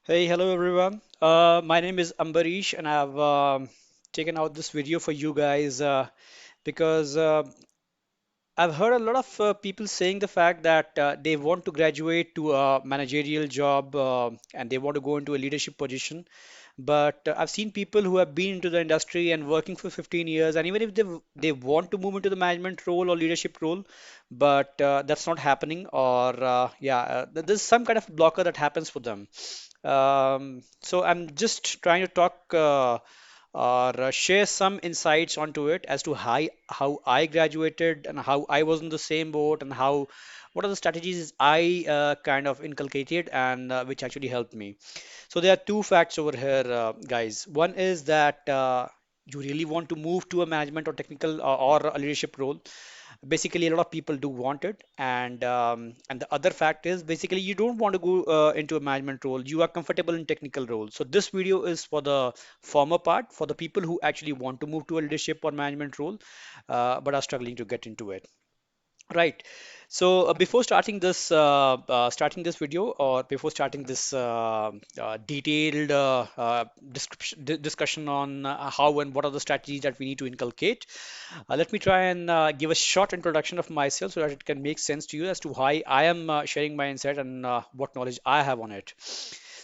Hey, hello everyone. My name is Ambarish, and I've taken out this video for you guys because I've heard a lot of people saying the fact that they want to graduate to a managerial job and they want to go into a leadership position. But I've seen people who have been into the industry and working for 15 years, and even if they want to move into the management role or leadership role, but that's not happening, or there's some kind of blocker that happens for them. So I'm just trying to talk or share some insights onto it as to how I graduated and how I was in the same boat and how what are the strategies I kind of inculcated and which actually helped me. So there are two facts over here, guys. One is that you really want to move to a management or technical or a leadership role. Basically, a lot of people do want it, and the other fact is basically you don't want to go into a management role. You are comfortable in technical role. So this video is for the former part, for the people who actually want to move to a leadership or management role, but are struggling to get into it. Right. So before starting this video, or before starting this detailed discussion on how and what are the strategies that we need to inculcate, let me try and give a short introduction of myself so that it can make sense to you as to why I am sharing my insight and what knowledge I have on it.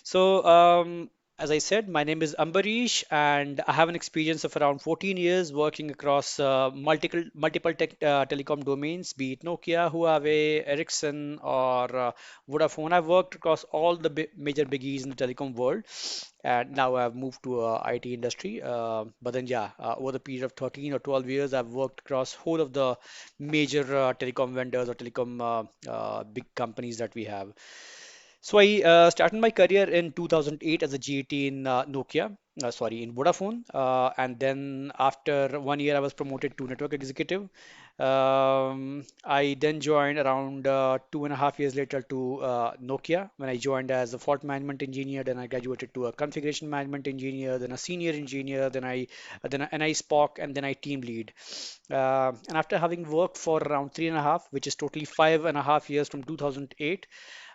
So, as I said, my name is Ambarish, and I have an experience of around 14 years working across multiple telecom domains, be it Nokia, Huawei, Ericsson, or Vodafone. I've worked across all the major biggies in the telecom world, and now I've moved to IT industry. But then, over the period of 13 or 12 years, I've worked across whole of the major telecom vendors or telecom big companies that we have. So I started my career in 2008 as a GAT in Nokia, in Vodafone, and then after 1 year I was promoted to network executive. I then joined around 2.5 years later to Nokia when I joined as a fault management engineer. Then I graduated to a configuration management engineer, then a senior engineer, then an I Spock, and then I team lead. And after having worked for around 3.5, which is totally 5.5 years from 2008.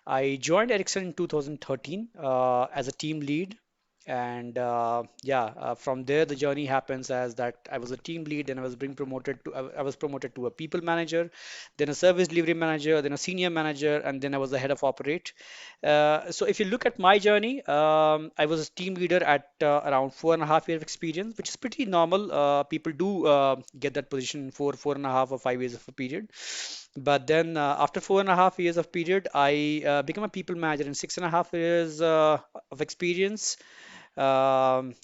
I joined Ericsson in 2013 as a team lead. And from there the journey happens as that I was a team lead, then I was promoted to a people manager, then a service delivery manager, then a senior manager, and then I was the head of operate. So if you look at my journey, I was a team leader at around 4.5 years of experience, which is pretty normal. People do get that position for 4.5 or 5 years of a period. But then after 4.5 years of period, I became a people manager in 6.5 years of experience,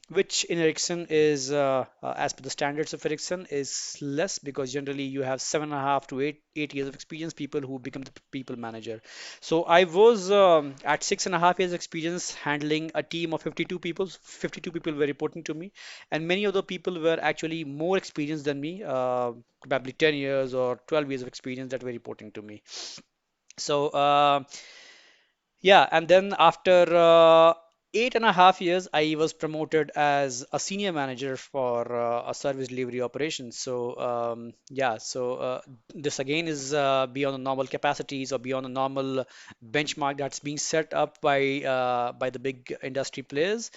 which in Ericsson is, as per the standards of Ericsson, is less because generally you have 7.5 to 8 years of experience, people who become the people manager. So I was at 6.5 years experience handling a team of 52 people. 52 people were reporting to me, and many of the people were actually more experienced than me, probably 10 years or 12 years of experience that were reporting to me. So and then after 8.5 years, I was promoted as a senior manager for a service delivery operation. So this again is beyond the normal capacities or beyond the normal benchmark that's being set up by the big industry players.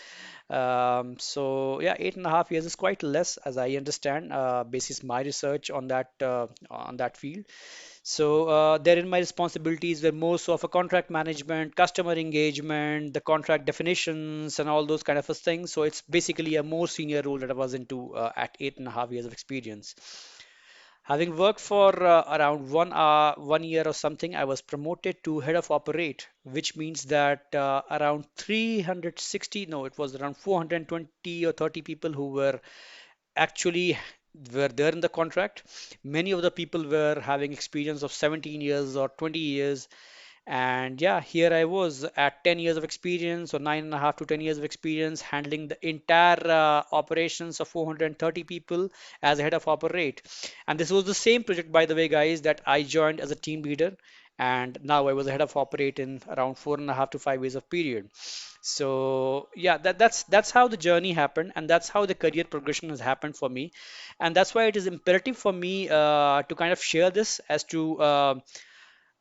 8.5 years is quite less, as I understand, basis my research on that field. So therein my responsibilities were more so of a contract management, customer engagement, the contract definitions, and all those kind of things. So it's basically a more senior role that I was into at 8.5 years of experience. Having worked for around 1 year or something, I was promoted to head of operate, which means that around 360, no, it was around 420 or 30 people who were actually were there in the contract. Many of the people were having experience of 17 years or 20 years. And yeah, here I was at 10 years of experience or 9.5 to 10 years of experience handling the entire operations of 430 people as a head of operate. And this was the same project, by the way, guys, that I joined as a team leader. And now I was a head of operate in around 4.5 to 5 years of period. So yeah, that's how the journey happened, and that's how the career progression has happened for me, and that's why it is imperative for me to kind of share this as to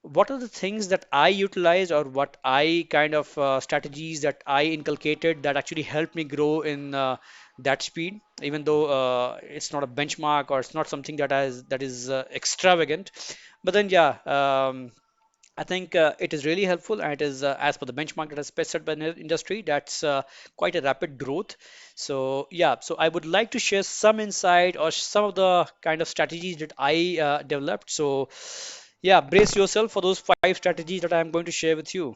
what are the things that I utilized, or what I kind of strategies that I inculcated that actually helped me grow in that speed, even though it's not a benchmark or it's not something that is extravagant. But then, yeah, I think it is really helpful, and it is as per the benchmark that is specified by the industry. That's quite a rapid growth. So yeah, so I would like to share some insight or some of the kind of strategies that I developed. So yeah, brace yourself for those five strategies that I'm going to share with you.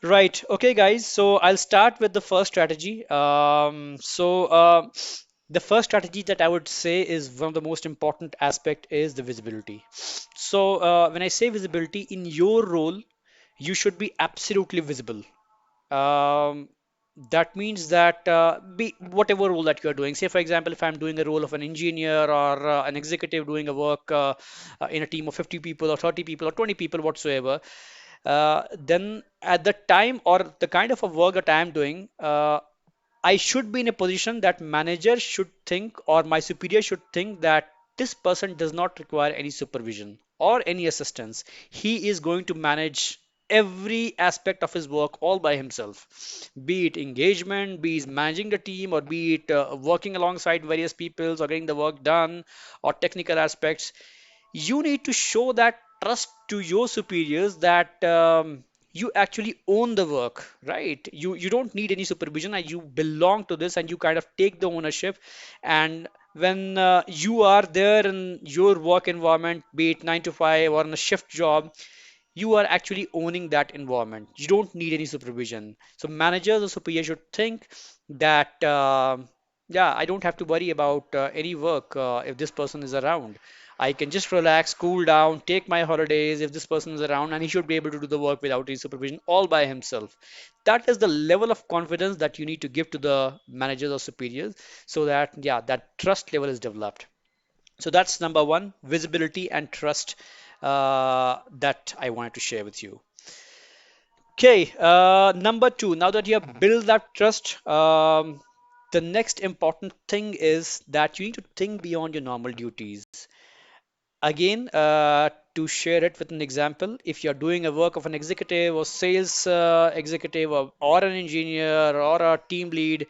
Right. Okay, guys. So I'll start with the first strategy. The first strategy that I would say is one of the most important aspect is the visibility. So when I say visibility in your role, you should be absolutely visible. Um, that means that be whatever role that you are doing. Say, for example, if I'm doing a role of an engineer or an executive doing a work in a team of 50 people or 30 people or 20 people whatsoever, then at the time or the kind of a work that I am doing, I should be in a position that manager should think or my superior should think that this person does not require any supervision or any assistance. He is going to manage every aspect of his work all by himself, be it engagement, be it managing the team, or be it working alongside various peoples or getting the work done, or technical aspects. You need to show that trust to your superiors that you actually own the work, right? You don't need any supervision, and you belong to this, and you kind of take the ownership. And when you are there in your work environment, be it 9 to 5 or on a shift job, you are actually owning that environment. You don't need any supervision. So managers or superiors should think that, yeah, I don't have to worry about any work if this person is around. I can just relax, cool down, take my holidays if this person is around, and he should be able to do the work without any supervision all by himself. That is the level of confidence that you need to give to the managers or superiors so that, yeah, that trust level is developed. So that's number one, visibility and trust that I wanted to share with you. Okay, number two, now that you have built that trust, the next important thing is that you need to think beyond your normal duties. Again, to share it with an example, if you're doing a work of an executive or sales executive or an engineer or a team lead,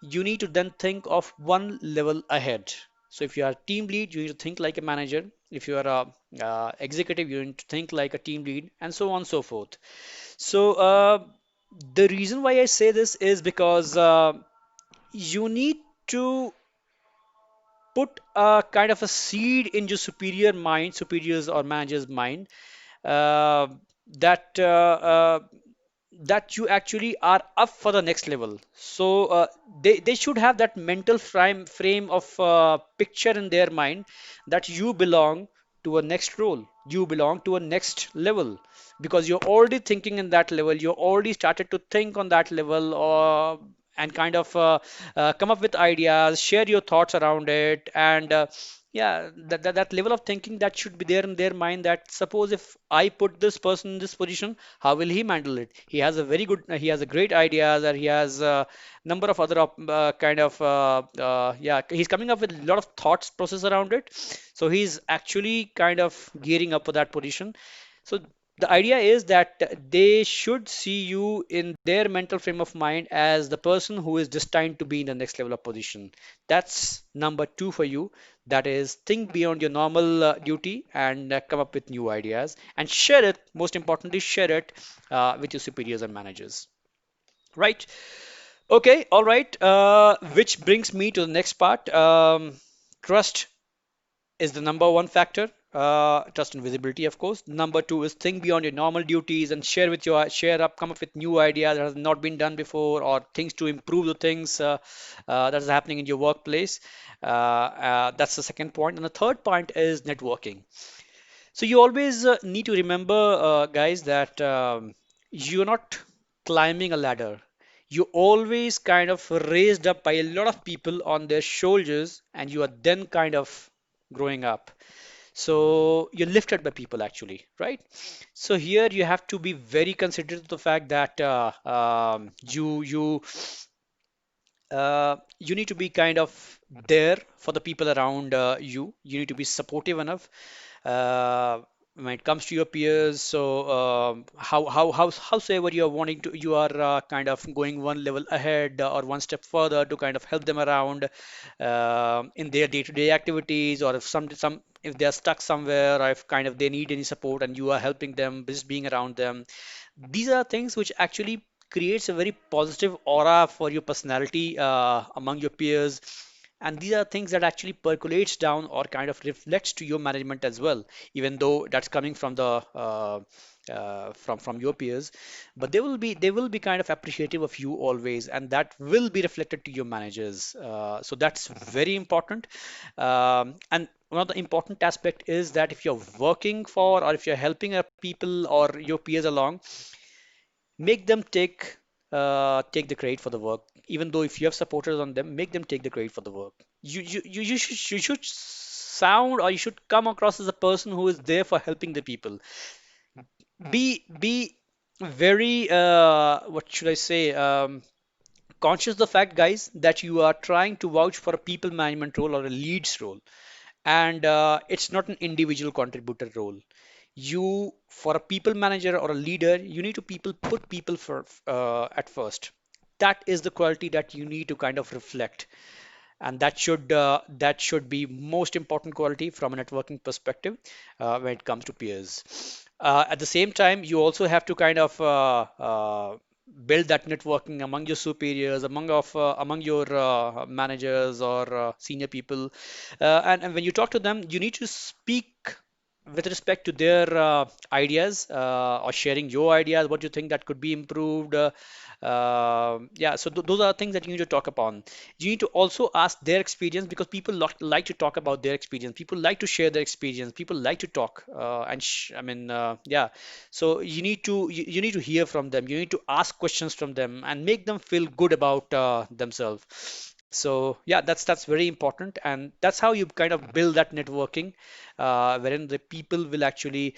you need to then think of one level ahead. So if you are a team lead, you need to think like a manager. If you are a executive, you need to think like a team lead, and so on and so forth. So the reason why I say this is because you need to put a kind of a seed in your superiors or managers' mind, uh, that that you actually are up for the next level. So they should have that mental frame of picture in their mind that you belong to a next role, you belong to a next level, because you're already thinking in that level, you already started to think on that level, or and kind of come up with ideas, share your thoughts around it, and yeah, that level of thinking that should be there in their mind, that suppose if I put this person in this position, how will he handle it? He has a very good, he has a great ideas, or he has a number of other kind of yeah, he's coming up with a lot of thoughts process around it. So he's actually kind of gearing up for that position. So the idea is that they should see you in their mental frame of mind as the person who is destined to be in the next level of position. That's number two for you. That is, think beyond your normal duty and come up with new ideas and share it. Most importantly, share it with your superiors and managers. Right? Okay, all right. Which brings me to the next part. Trust is the number one factor. Trust and visibility, of course. Number two is think beyond your normal duties and share up, come up with new ideas that has not been done before, or things to improve the things that is happening in your workplace. That's the second point. And the third point is networking. So you always need to remember, guys, that you're not climbing a ladder. You always kind of raised up by a lot of people on their shoulders, and you are then kind of growing up. So you're lifted by people actually, right? So here you have to be very considerate of the fact that you need to be kind of there for the people around you. You need to be supportive enough. Uh, when it comes to your peers, so howsoever you are wanting to, you are kind of going one level ahead or one step further to kind of help them around in their day-to-day activities, or if some if they are stuck somewhere, or if kind of they need any support and you are helping them, just being around them. These are things which actually creates a very positive aura for your personality among your peers, and these are things that actually percolates down or kind of reflects to your management as well, even though that's coming from the from your peers, but they will be kind of appreciative of you always, and that will be reflected to your managers. So that's very important. And one of the important aspect is that if you're working for, or if you're helping a people or your peers along, make them take the credit for the work. Even though if you have supporters on them, make them take the credit for the work. You should sound, or you should come across as a person who is there for helping the people. Be very what should I say, conscious of the fact, guys, that you are trying to vouch for a people management role or a leads role, and it's not an individual contributor role. You, for a people manager or a leader, you need to people put people for at first. That is the quality that you need to kind of reflect, and that should be most important quality from a networking perspective when it comes to peers. At the same time, you also have to kind of build that networking among your superiors, among your managers or senior people, and when you talk to them, you need to speak with respect to their ideas, or sharing your ideas, what you think that could be improved. Yeah, so those are things that you need to talk upon. You need to also ask their experience, because people like to talk about their experience. People like to share their experience. People like to talk. And sh I mean, yeah. So you need to hear from them. You need to ask questions from them and make them feel good about themselves. So yeah, that's very important, and that's how you kind of build that networking, wherein the people will actually.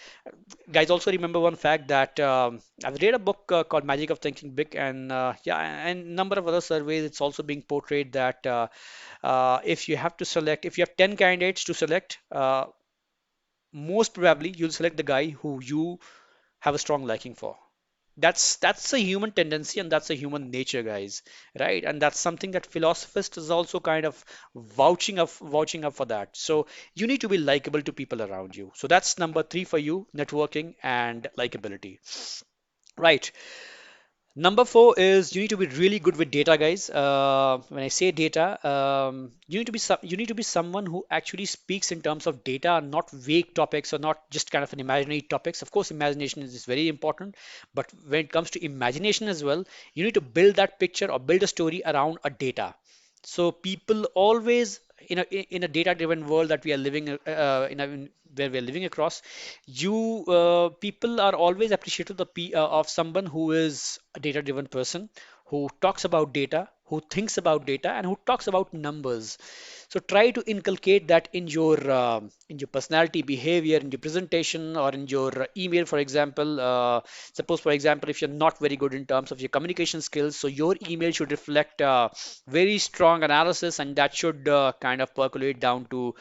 Guys, also remember one fact that I've read a book called Magic of Thinking Big, and yeah, and number of other surveys. It's also being portrayed that if you have to select, if you have 10 candidates to select, most probably you'll select the guy who you have a strong liking for. That's a human tendency, and that's a human nature, guys, right? And that's something that philosophist is also kind of vouching up for that. So you need to be likable to people around you. So that's number three for you: networking and likability. Right. Number four is you need to be really good with data, guys. When I say data, you need to be someone who actually speaks in terms of data, not vague topics or not just kind of an imaginary topics. Of course, imagination is very important, but when it comes to imagination as well, you need to build that picture or build a story around a data. So people always in a data-driven world that we are living where we are living across, you people are always appreciative of someone who is a data-driven person, who talks about data, who thinks about data, and who talks about numbers. So try to inculcate that in your personality, behavior, in your presentation, or in your email, for example. Suppose, for example, if you're not very good in terms of your communication skills, so your email should reflect very strong analysis, and that should kind of percolate down to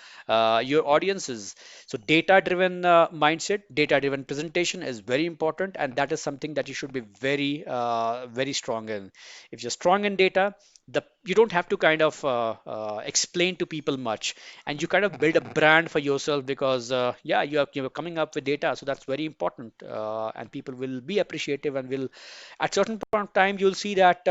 your audiences. So data-driven mindset, data-driven presentation is very important, and that is something that you should be very strong in. If you're strong in data, you don't have to kind of explain to people much, and you kind of build a brand for yourself, because yeah, you're coming up with data, so that's very important, and people will be appreciative, and will at certain point of time you'll see that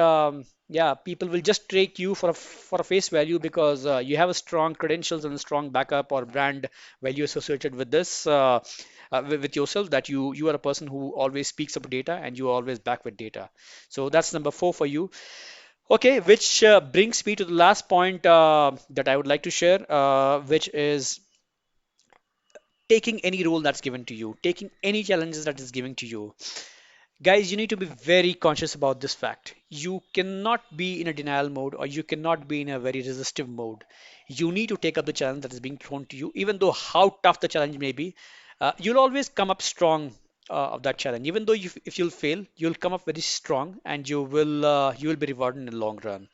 yeah, people will just take you for a face value, because you have a strong credentials and a strong backup or brand value associated with this with yourself, that you are a person who always speaks about data and you always back with data. So that's number four for you. Okay, which brings me to the last point that I would like to share, which is taking any role that's given to you, taking any challenges that is given to you. Guys, you need to be very conscious about this fact. You cannot be in a denial mode, or you cannot be in a very resistive mode. You need to take up the challenge that is being thrown to you, even though how tough the challenge may be. You'll always come up strong of that challenge. Even though if you'll fail, you'll come up very strong, and you will be rewarded in the long run.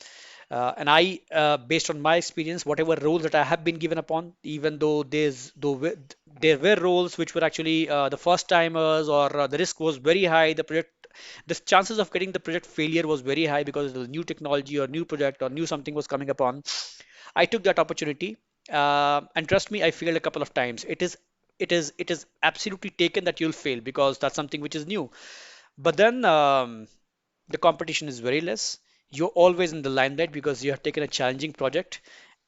And based on my experience, whatever roles that I have been given upon, even though there were roles which were actually the first timers, or the risk was very high, the chances of getting the project failure was very high because it was new technology or new project or new something was coming upon. I took that opportunity, and trust me, I failed a couple of times. It is absolutely taken that you'll fail because that's something which is new. But then the competition is very less. You're always in the limelight because you have taken a challenging project,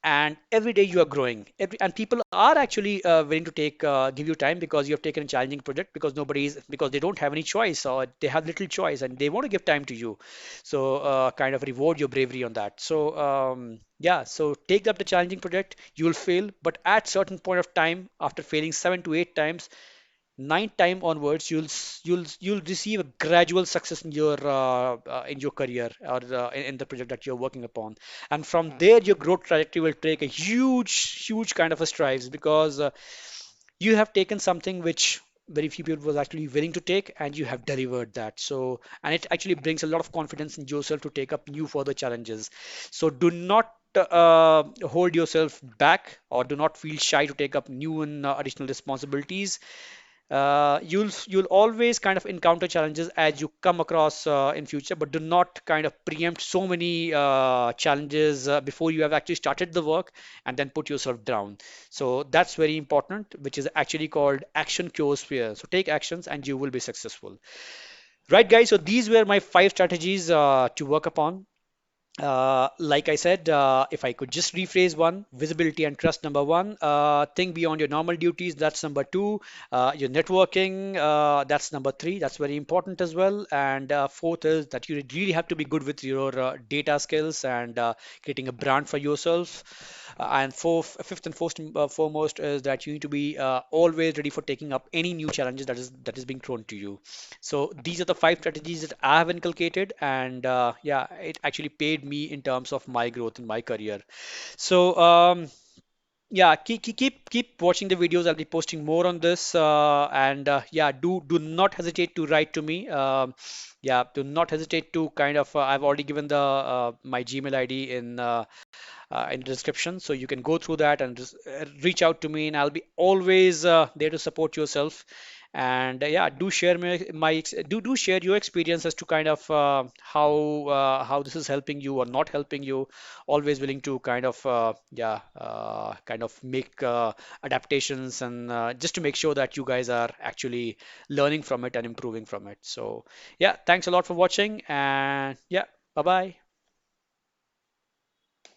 and every day you are growing. And people are actually willing to give you time because you have taken a challenging project, because they don't have any choice, or they have little choice and they want to give time to you. So kind of reward your bravery on that. So yeah, so take up the challenging project. You will fail, but at certain point of time, after failing 7 to 8 times, ninth time onwards, you'll receive a gradual success in your career, or in the project that you're working upon. And from there, your growth trajectory will take a huge kind of a strides, because you have taken something which very few people was actually willing to take, and you have delivered that. So, and it actually brings a lot of confidence in yourself to take up new further challenges. So do not hold yourself back, or do not feel shy to take up new and additional responsibilities. You'll always kind of encounter challenges as you come across in future, but do not kind of preempt so many challenges before you have actually started the work, and then put yourself down. So that's very important, which is actually called action cures fear. So take actions and you will be successful. Right, guys? So these were my 5 strategies to work upon. Like I said, if I could just rephrase one, visibility and trust, number one. Think beyond your normal duties, that's number two. Your networking, that's number three. That's very important as well. And fourth is that you really have to be good with your data skills, and creating a brand for yourself. And fifth and foremost is that you need to be always ready for taking up any new challenges that is being thrown to you. So these are the 5 strategies that I have inculcated, and yeah, it actually paid me in terms of my growth in my career. So yeah, keep watching the videos. I'll be posting more on this, and yeah, do not hesitate to write to me. Yeah, do not hesitate to kind of. I've already given the my Gmail ID in the description, so you can go through that and just reach out to me, and I'll be always there to support yourself. And yeah, do share do share your experience as to kind of how this is helping you or not helping you. Always willing to kind of yeah, kind of make adaptations, and just to make sure that you guys are actually learning from it and improving from it. So yeah, thanks a lot for watching, and yeah, bye bye.